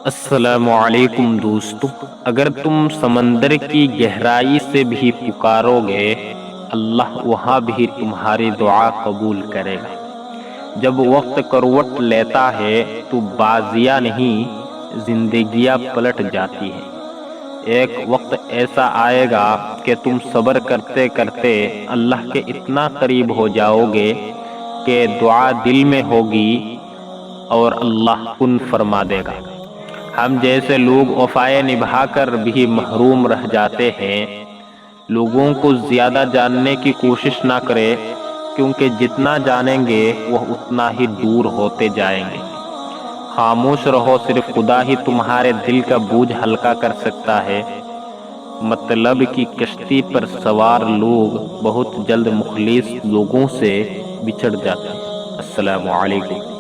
السلام علیکم دوستو، اگر تم سمندر کی گہرائی سے بھی پکارو گے اللہ وہاں بھی تمہاری دعا قبول کرے گا۔ جب وقت کروٹ لیتا ہے تو بازیاں نہیں زندگیاں پلٹ جاتی ہے۔ ایک وقت ایسا آئے گا کہ تم صبر کرتے کرتے اللہ کے اتنا قریب ہو جاؤ گے کہ دعا دل میں ہوگی اور اللہ کن فرما دے گا۔ ہم جیسے لوگ وفائیں نبھا کر بھی محروم رہ جاتے ہیں۔ لوگوں کو زیادہ جاننے کی کوشش نہ کرے، کیونکہ جتنا جانیں گے وہ اتنا ہی دور ہوتے جائیں گے۔ خاموش رہو، صرف خدا ہی تمہارے دل کا بوجھ ہلکا کر سکتا ہے۔ مطلب کی کشتی پر سوار لوگ بہت جلد مخلص لوگوں سے بچھڑ جاتے ہیں۔ السلام علیکم۔